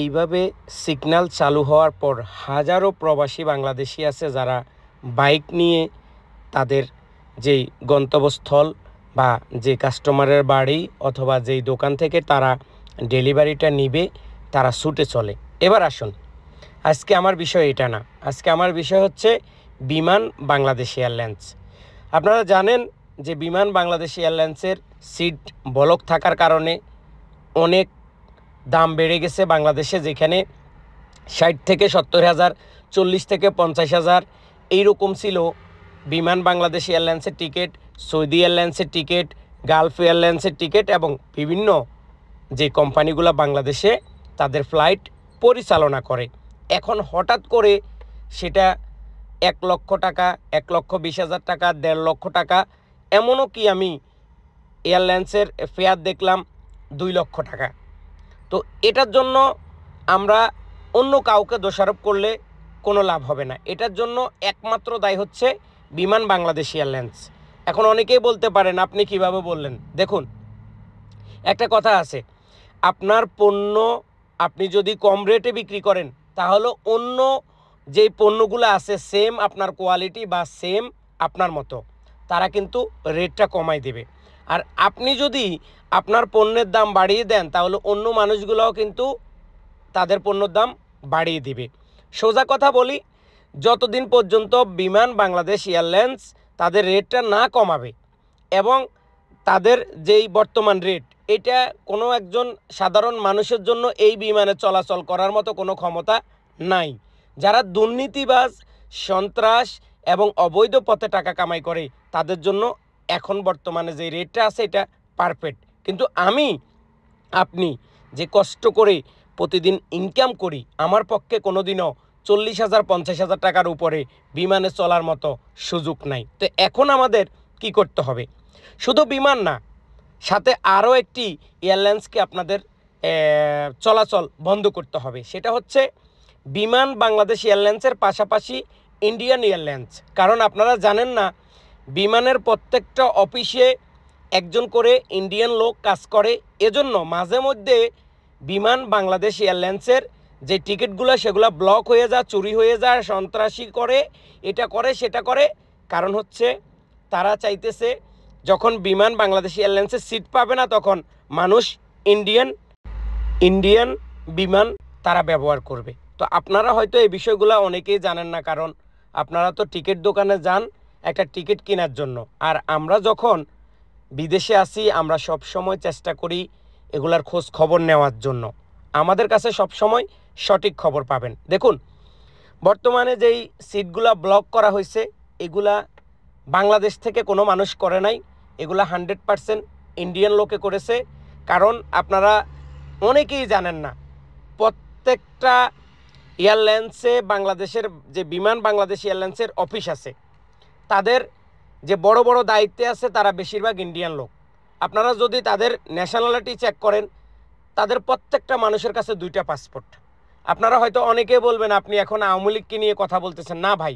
এইভাবে সিগন্যাল চালু হওয়ার পর হাজারো প্রবাসী বাংলাদেশি আছে যারা বাইক নিয়ে তাদের যেই গন্তব্যস্থল বা যে কাস্টমারের বাড়ি অথবা যেই দোকান থেকে তারা ডেলিভারিটা নিবে তারা ছুটে চলে। এবার আসুন, আজকে আমার বিষয় এটা না, আজকে আমার বিষয় হচ্ছে বিমান বাংলাদেশ এয়ারলাইন্স। আপনারা জানেন যে বিমান বাংলাদেশ এয়ারলাইন্সের সিট ব্লক থাকার কারণে অনেক দাম বেড়ে গেছে বাংলাদেশে, যেখানে 60 থেকে 70,000, 40 থেকে 50,000 এইরকম ছিল বিমান বাংলাদেশ এয়ারলাইন্সের টিকিট, সৌদি এয়ারলাইন্সের টিকিট, গালফ এয়ারলাইন্সের টিকিট এবং বিভিন্ন যে কোম্পানিগুলো বাংলাদেশে তাদের ফ্লাইট পরিচালনা করে। এখন হঠাৎ করে সেটা 1 লক্ষ টাকা, 1,20,000 টাকা, 1.5 লক্ষ টাকা, এমনও কি আমি এয়ারলাইন্সের ফেয়ার দেখলাম 2 লক্ষ টাকা। তো এটার জন্য আমরা অন্য কাউকে দোষারোপ করলে কোনো লাভ হবে না। এটার জন্য একমাত্র দায়ী হচ্ছে বিমান বাংলাদেশ এয়ারলাইন্স। এখন অনেকেই বলতে পারেন আপনি কিভাবে বললেন। দেখুন, একটা কথা আছে, আপনার পণ্য আপনি যদি কম রেটে বিক্রি করেন তাহলে অন্য যেই পণ্যগুলো আছে সেম আপনার কোয়ালিটি বা সেম আপনার মতো, তারা কিন্তু রেটটা কমাই দেবে। আর আপনি যদি আপনার পণ্যের দাম বাড়িয়ে দেন তাহলে অন্য মানুষগুলোও কিন্তু তাদের পণ্যের দাম বাড়িয়ে দিবে। সোজা কথা বলি, যতদিন পর্যন্ত বিমান বাংলাদেশ এয়ারলাইন্স তাদের রেটটা না কমাবে এবং তাদের যেই বর্তমান রেট, এটা কোনো একজন সাধারণ মানুষের জন্য এই বিমানে চলাচল করার মতো কোনো ক্ষমতা নাই। যারা দুর্নীতিবাজ, সন্ত্রাস এবং অবৈধ পথে টাকা কামাই করে তাদের জন্য এখন বর্তমানে যে রেটটা আছে এটা পারফেক্ট। কিন্তু আমি আপনি যে কষ্ট করে প্রতিদিন ইনকাম করি, আমার পক্ষে কোনোদিনও 40,000, 50,000 টাকার উপরে বিমানে চলার মতো সুযোগ নাই। তো এখন আমাদের কি করতে হবে? শুধু বিমান না, সাথে আরও একটি এয়ারলাইন্সকে আপনাদের চলাচল বন্ধ করতে হবে। সেটা হচ্ছে বিমান বাংলাদেশ এয়ারলাইন্সের পাশাপাশি ইন্ডিয়ান এয়ারলাইন্স। কারণ আপনারা জানেন না, বিমানের প্রত্যেকটা অফিসে একজন করে ইন্ডিয়ান লোক কাজ করে। এজন্য মাঝে মধ্যে বিমান বাংলাদেশ এয়ারলাইন্সের যে টিকিটগুলো সেগুলো ব্লক হয়ে যায়, চুরি হয়ে যায়, সন্ত্রাসী করে, এটা করে সেটা করে। কারণ হচ্ছে তারা চাইতেছে যখন বিমান বাংলাদেশ এয়ারলাইন্সের সিট পাবে না তখন মানুষ ইন্ডিয়ান বিমান তারা ব্যবহার করবে। তো আপনারা হয়তো এই বিষয়গুলো অনেকেই জানেন না, কারণ আপনারা তো টিকিট দোকানে যান একটা টিকিট কেনার জন্য। আর আমরা যখন বিদেশে আসি আমরা সব সময় চেষ্টা করি এগুলার খোঁজ খবর নেওয়ার জন্য। আমাদের কাছে সব সময় সঠিক খবর পাবেন। দেখুন, বর্তমানে যেই সিটগুলা ব্লক করা হয়েছে এগুলা বাংলাদেশ থেকে কোনো মানুষ করে নাই, এগুলা 100% ইন্ডিয়ান লোকে করেছে। কারণ আপনারা অনেকেই জানেন না, প্রত্যেকটা এয়ারলাইন্সে বাংলাদেশের যে বিমান বাংলাদেশ এয়ারলাইন্সের অফিস আছে তাদের যে বড় বড় দায়িত্বে আছে তারা বেশিরভাগ ইন্ডিয়ান লোক। আপনারা যদি তাদের ন্যাশনালিটি চেক করেন তাদের প্রত্যেকটা মানুষের কাছে 2টা পাসপোর্ট। আপনারা হয়তো অনেকে বলবেন আপনি এখন আওয়ামী লীগকে নিয়ে কথা বলতেছেন। না ভাই,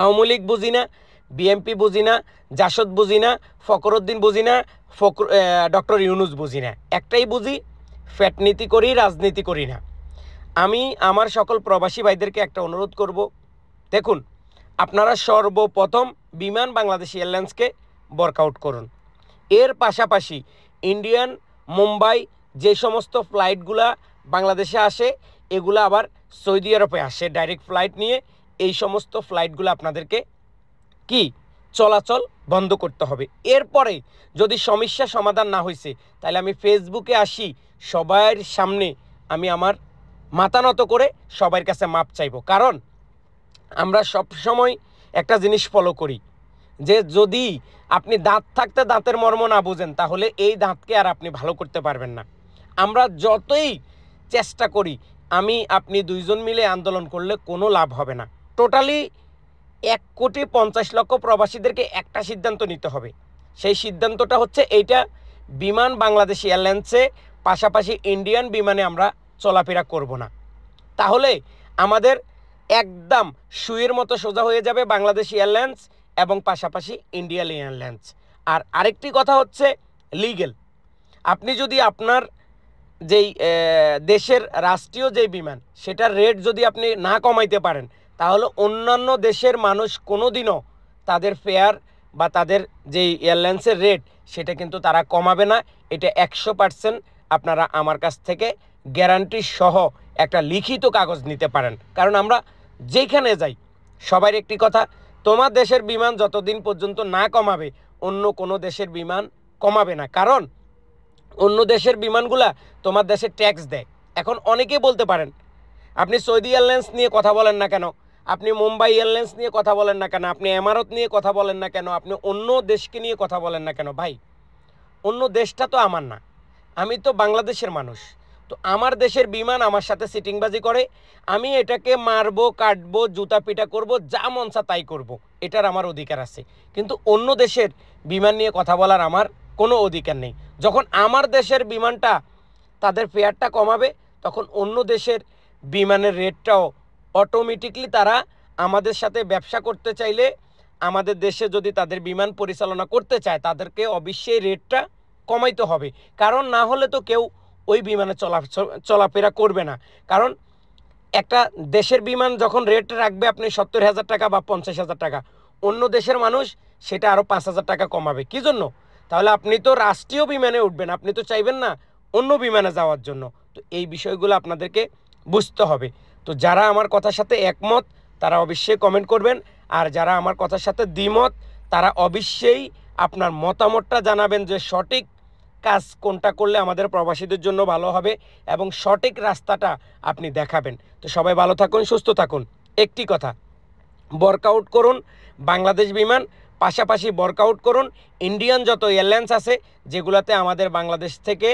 আওয়ামী লীগ বুঝি না, বিএনপি বুঝি না, জাসদ বুঝি না, ফখরুদ্দিন বুঝি না, ডক্টর ইউনূস বুঝি না। একটাই বুঝি, ফ্যাটনীতি করি, রাজনীতি করি না। আমি আমার সকল প্রবাসী ভাইদেরকে একটা অনুরোধ করব, দেখুন আপনারা সর্বপ্রথম বিমান বাংলাদেশ এয়ারলাইন্সকে ওয়ার্কআউট করুন। এর পাশাপাশি ইন্ডিয়ান মুম্বাই যে সমস্ত ফ্লাইটগুলা বাংলাদেশে আসে এগুলো আবার সৌদি আরবে আসে ডাইরেক্ট ফ্লাইট নিয়ে, এই সমস্ত ফ্লাইটগুলো আপনাদেরকে কি চলাচল বন্ধ করতে হবে। এরপরে যদি সমস্যা সমাধান না হয়েছে তাহলে আমি ফেসবুকে আসি, সবার সামনে আমি আমার মাথা নত করে সবার কাছে মাপ চাইব। কারণ আমরা সব সময় একটা জিনিস ফলো করি যে যদি আপনি দাঁত থাকতে দাঁতের মর্ম না বুঝেন তাহলে এই দাঁতকে আর আপনি ভালো করতে পারবেন না। আমরা যতই চেষ্টা করি, আমি আপনি 2 জন মিলে আন্দোলন করলে কোনো লাভ হবে না। টোটালি 1,50,00,000 প্রবাসীদেরকে একটা সিদ্ধান্ত নিতে হবে। সেই সিদ্ধান্তটা হচ্ছে এইটা, বিমান বাংলাদেশ এয়ারলাইন্সে পাশাপাশি ইন্ডিয়ান বিমানে আমরা চলাফেরা করব না। তাহলে আমাদের একদম সুইয়ের মতো সোজা হয়ে যাবে বাংলাদেশ এয়ারলাইন্স এবং পাশাপাশি ইন্ডিয়ান এয়ারলাইন্স। আর আরেকটি কথা হচ্ছে লিগ্যাল। আপনি যদি আপনার যেই দেশের রাষ্ট্রীয় যেই বিমান সেটার রেট যদি আপনি না কমাইতে পারেন, তাহলে অন্যান্য দেশের মানুষ কোনোদিনও তাদের ফেয়ার বা তাদের যেই এয়ারলাইন্সের রেট সেটা কিন্তু তারা কমাবে না। এটা 100% আপনারা আমার কাছ থেকে গ্যারান্টি সহ একটা লিখিত কাগজ নিতে পারেন। কারণ আমরা যেখানে যাই সবার একটি কথা, তোমার দেশের বিমান যতদিন পর্যন্ত না কমাবে অন্য কোনো দেশের বিমান কমাবে না। কারণ অন্য দেশের বিমানগুলা তোমার দেশে ট্যাক্স দেয়। এখন অনেকেই বলতে পারেন, আপনি সৌদি এয়ারলাইন্স নিয়ে কথা বলেন না কেন, আপনি মুম্বাই এয়ারলাইন্স নিয়ে কথা বলেন না কেন, আপনি এমারত নিয়ে কথা বলেন না কেন, আপনি অন্য দেশকে নিয়ে কথা বলেন না কেন? ভাই, অন্য দেশটা তো আমার না, আমি তো বাংলাদেশের মানুষ। তো আমার দেশের বিমান আমার সাথে সিটিংবাজি করে, আমি এটাকে মারবো, কাটবো, জুতা পিটা করব, যা মন চা তাই করব, এটার আমার অধিকার আছে। কিন্তু অন্য দেশের বিমান নিয়ে কথা বলার আমার কোনো অধিকার নেই। যখন আমার দেশের বিমানটা তাদের ফেয়ারটা কমাবে, তখন অন্য দেশের বিমানের রেটটাও অটোমেটিকলি তারা আমাদের সাথে ব্যবসা করতে চাইলে, আমাদের দেশে যদি তাদের বিমান পরিচালনা করতে চায়, তাদেরকে অবশ্যই রেটটা কমাইতে হবে। কারণ না হলে তো কেউ ওই বিমানে চলাফেরা করবে না। কারণ একটা দেশের বিমান যখন রেট রাখবে আপনি 70,000 টাকা বা 50,000 টাকা, অন্য দেশের মানুষ সেটা আরও 5,000 টাকা কমাবে। কী জন্য? তাহলে আপনি তো রাষ্ট্রীয় বিমানে উঠবেন, আপনি তো চাইবেন না অন্য বিমানে যাওয়ার জন্য। তো এই বিষয়গুলো আপনাদেরকে বুঝতে হবে। তো যারা আমার কথার সাথে একমত তারা অবশ্যই কমেন্ট করবেন, আর যারা আমার কথার সাথে দ্বিমত তারা অবশ্যই আপনার মতামতটা জানাবেন যে সঠিক কাজ কোনটা করলে আমাদের প্রবাসীদের জন্য ভালো হবে এবং সঠিক রাস্তাটা আপনি দেখাবেন। তো সবাই ভালো থাকুন, সুস্থ থাকুন। একটি কথা, ওয়ার্কআউট করুন বাংলাদেশ বিমান, পাশাপাশি ওয়ার্কআউট করুন ইন্ডিয়ান যত এয়ারলাইন্স আছে, যেগুলোতে আমাদের বাংলাদেশ থেকে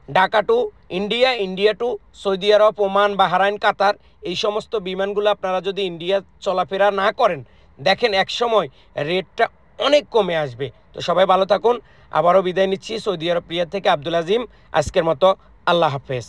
Dhaka to India, India to Saudi Arab, Oman, Bahrain, Qatar, এই সমস্ত বিমানগুলো আপনারা যদি ইন্ডিয়া চলাফেরা না করেন, দেখেন একসময় রেটটা অনেক কমে আসবে। তো সবাই ভালো থাকুন। আবারও বিদায় নিচ্ছি সৌদি আরব রিয়াদ থেকে আব্দুল আজিম। আজকের মতো আল্লাহ হাফেজ।